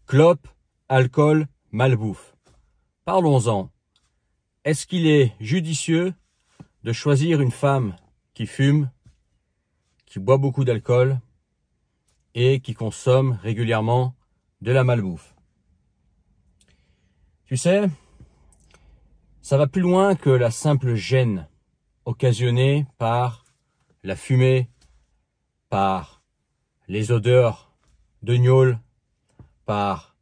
Clope, alcool, malbouffe. Parlons-en. Est-ce qu'il est judicieux de choisir une femme qui fume, qui boit beaucoup d'alcool et qui consomme régulièrement de la malbouffe? Tu sais, ça va plus loin que la simple gêne occasionnée par la fumée, par les odeurs de gnôle, par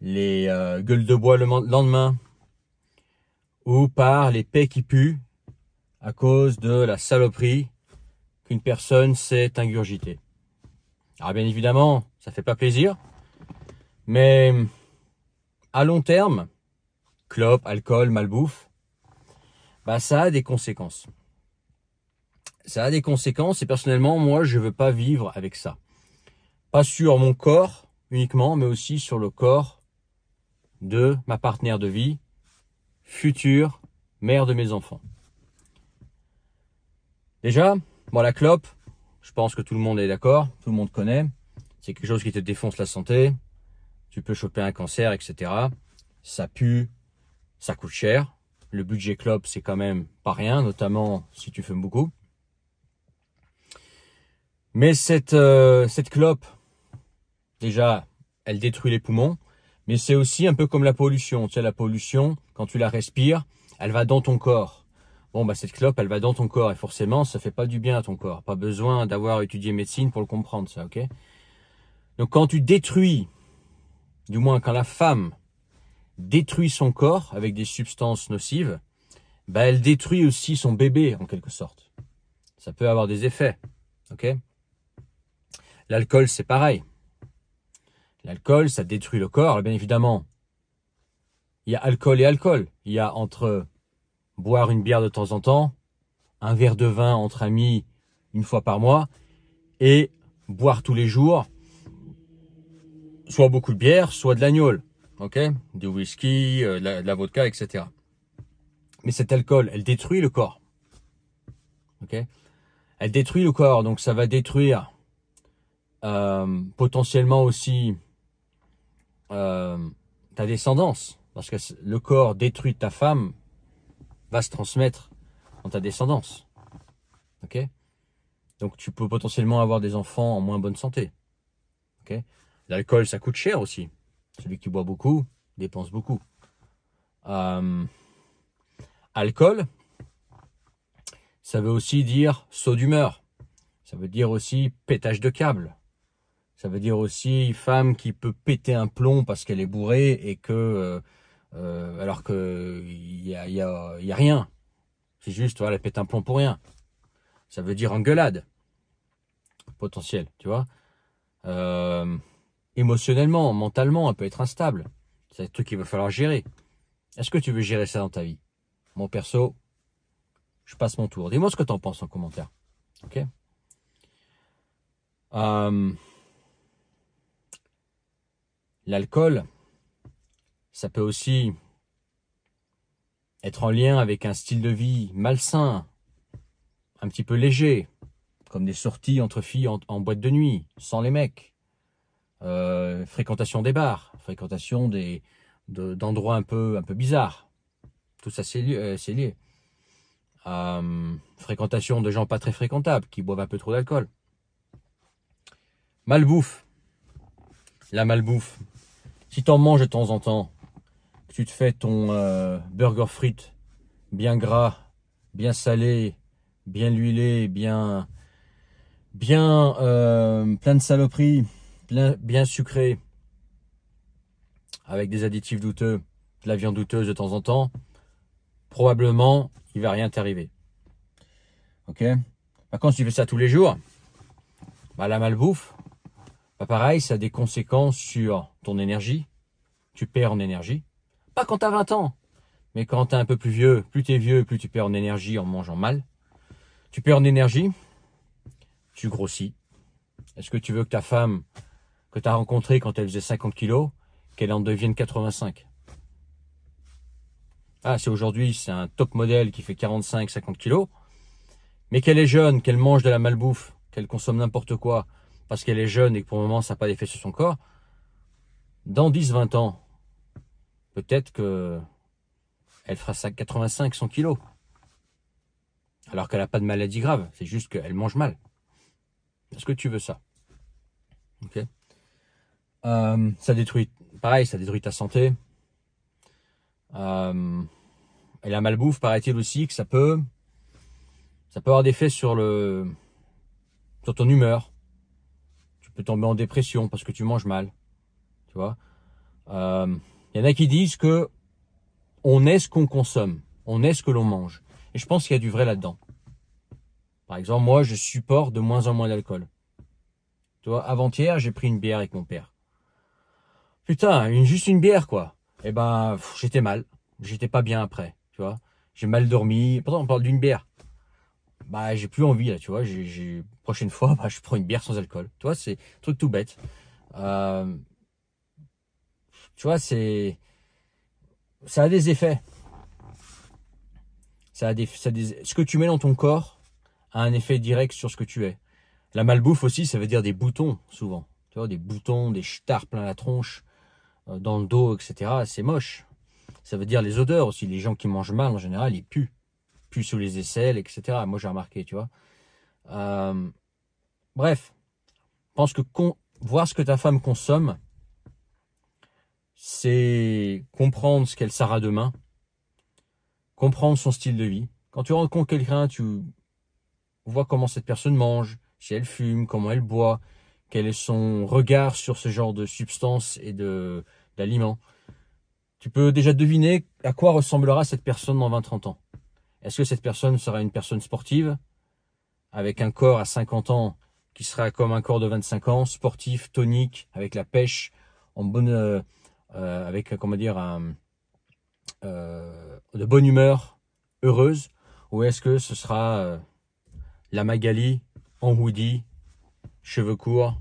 les gueules de bois le lendemain, ou par les pets qui puent à cause de la saloperie qu'une personne s'est ingurgitée. Alors bien évidemment, ça fait pas plaisir, mais à long terme, clope, alcool, malbouffe, ça a des conséquences. Ça a des conséquences et personnellement, moi, je veux pas vivre avec ça. Pas sur mon corps uniquement, mais aussi sur le corps de ma partenaire de vie, future mère de mes enfants. Déjà, la clope, je pense que tout le monde est d'accord, tout le monde connaît. C'est quelque chose qui te défonce la santé. Tu peux choper un cancer, etc. Ça pue, ça coûte cher. Le budget clope, c'est quand même pas rien, notamment si tu fumes beaucoup. Mais cette clope, déjà, elle détruit les poumons, mais c'est aussi un peu comme la pollution. Tu sais, la pollution, quand tu la respires, elle va dans ton corps. Cette clope, elle va dans ton corps et forcément, ça fait pas du bien à ton corps. Pas besoin d'avoir étudié médecine pour le comprendre, ça, ok? Donc, quand tu détruis, du moins quand la femme détruit son corps avec des substances nocives, elle détruit aussi son bébé, en quelque sorte. Ça peut avoir des effets, ok? L'alcool, c'est pareil. L'alcool, ça détruit le corps. Alors, bien évidemment, il y a alcool et alcool. Il y a entre boire une bière de temps en temps, un verre de vin entre amis une fois par mois, et boire tous les jours, soit beaucoup de bière, soit de l'agnole, ok, du whisky, de la vodka, etc. Mais cet alcool, elle détruit le corps, ok. Elle détruit le corps, donc ça va détruire potentiellement aussi ta descendance, parce que le corps détruit de ta femme va se transmettre dans ta descendance, ok. Donc tu peux potentiellement avoir des enfants en moins bonne santé, ok. L'alcool, ça coûte cher aussi. Celui qui boit beaucoup dépense beaucoup. Alcool, ça veut aussi dire saut d'humeur. Ça veut dire aussi pétage de câble. Ça veut dire aussi femme qui peut péter un plomb parce qu'elle est bourrée et que alors que y a rien. C'est juste, elle pète un plomb pour rien. Ça veut dire engueulade potentielle, tu vois. Émotionnellement, mentalement, elle peut être instable. C'est un truc qu'il va falloir gérer. Est-ce que tu veux gérer ça dans ta vie? Moi, perso, je passe mon tour. Dis-moi ce que tu en penses en commentaire. Ok? L'alcool, ça peut aussi être en lien avec un style de vie malsain, un petit peu léger, comme des sorties entre filles en boîte de nuit, sans les mecs, fréquentation des bars, fréquentation d'endroits un peu bizarres. Tout ça, c'est lié. Fréquentation de gens pas très fréquentables, qui boivent un peu trop d'alcool. Malbouffe. La malbouffe. Si tu en manges de temps en temps, que tu te fais ton burger frites bien gras, bien salé, bien huilé, bien plein de saloperies, bien sucré, avec des additifs douteux, de la viande douteuse de temps en temps, probablement, il va rien t'arriver. Ok? Par contre, si tu fais ça tous les jours, la malbouffe, pareil, ça a des conséquences sur ton énergie. Tu perds en énergie. Pas quand tu as 20 ans, mais quand tu es un peu plus vieux, plus tu es vieux, plus tu perds en énergie en mangeant mal. Tu perds en énergie, tu grossis. Est-ce que tu veux que ta femme, que tu as rencontrée quand elle faisait 50 kilos, qu'elle en devienne 85? C'est aujourd'hui, c'est un top modèle qui fait 45-50 kilos, mais qu'elle est jeune, qu'elle mange de la malbouffe, qu'elle consomme n'importe quoi, parce qu'elle est jeune et que pour le moment, ça n'a pas d'effet sur son corps. dans 10-20 ans, peut-être que elle fera ça 85-100 kilos. Alors qu'elle n'a pas de maladie grave, c'est juste qu'elle mange mal. Est-ce que tu veux ça? Ok. Ça détruit, pareil, ça détruit ta santé. Et la malbouffe, paraît-il aussi que ça peut avoir des effets sur ton humeur. Tu peux tomber en dépression parce que tu manges mal. Tu vois. Y en a qui disent que on est ce qu'on consomme, on est ce que l'on mange. Et je pense qu'il y a du vrai là-dedans. Par exemple, moi, je supporte de moins en moins d'alcool. Tu vois, avant-hier, j'ai pris une bière avec mon père. Putain, juste une bière, quoi. Eh ben, j'étais mal. J'étais pas bien après, tu vois. J'ai mal dormi. Pourtant, on parle d'une bière. Bah, j'ai plus envie, là, tu vois. Prochaine fois, bah, je prends une bière sans alcool. Tu vois, c'est un truc tout bête. Tu vois, ça a des effets. Ce que tu mets dans ton corps a un effet direct sur ce que tu es. La malbouffe aussi, ça veut dire des boutons, souvent. Tu vois, des boutons, des stars plein la tronche, dans le dos, etc. C'est moche. Ça veut dire les odeurs aussi. Les gens qui mangent mal, en général, ils puent. Puent sous les aisselles, etc. Moi, j'ai remarqué, tu vois. Bref. Je pense que voir ce que ta femme consomme, c'est comprendre ce qu'elle sera demain. Comprendre son style de vie. Quand tu rencontres quelqu'un, tu vois comment cette personne mange, si elle fume, comment elle boit, quel est son regard sur ce genre de substances et d'aliments. Tu peux déjà deviner à quoi ressemblera cette personne dans 20-30 ans. Est-ce que cette personne sera une personne sportive, avec un corps à 50 ans qui sera comme un corps de 25 ans, sportif, tonique, avec la pêche, en bonne, avec, comment dire, de bonne humeur, heureuse, ou est-ce que ce sera la Magali en hoodie, cheveux courts,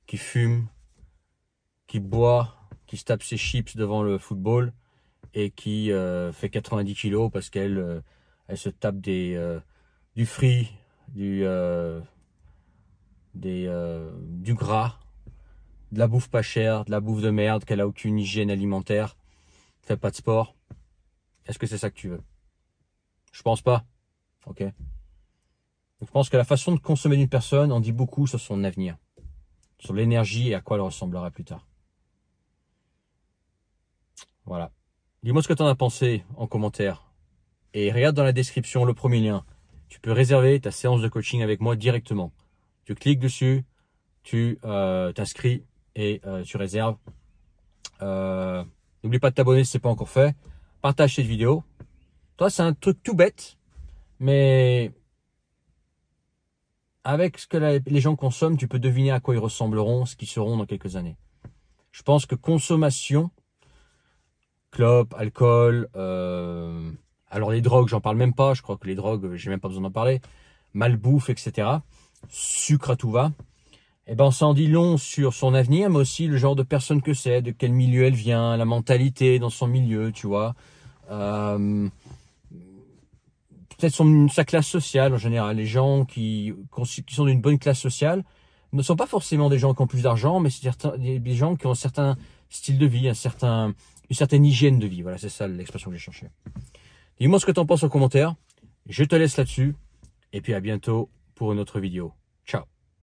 qui fume, qui boit, qui se tape ses chips devant le football et qui fait 90 kilos parce qu'elle elle se tape du free, du gras, de la bouffe pas chère, de la bouffe de merde, qu'elle a aucune hygiène alimentaire, fait pas de sport. Est-ce que c'est ça que tu veux? Je pense pas. Ok. Donc, je pense que la façon de consommer d'une personne en dit beaucoup sur son avenir, sur l'énergie et à quoi elle ressemblera plus tard. Voilà. Dis-moi ce que tu en as pensé en commentaire. Et regarde dans la description le premier lien. Tu peux réserver ta séance de coaching avec moi directement. Tu cliques dessus, tu t'inscris et tu réserves. N'oublie pas de t'abonner si ce n'est pas encore fait. Partage cette vidéo. Toi, c'est un truc tout bête, mais avec ce que les gens consomment, tu peux deviner à quoi ils ressembleront, ce qu'ils seront dans quelques années. Je pense que consommation, clope, alcool, alors les drogues, j'en parle même pas. Je crois que les drogues, j'ai même pas besoin d'en parler. Malbouffe, etc. Sucre à tout va. Eh ben, ça en dit long sur son avenir, mais aussi le genre de personne que c'est, de quel milieu elle vient, la mentalité dans son milieu, tu vois. Peut-être sa classe sociale en général. Les gens qui sont d'une bonne classe sociale ne sont pas forcément des gens qui ont plus d'argent, mais c'est des gens qui ont un certain style de vie, une certaine hygiène de vie. Voilà, c'est ça l'expression que j'ai cherchée. Dis-moi ce que tu en penses en commentaire. Je te laisse là-dessus. Et puis à bientôt pour une autre vidéo. Ciao.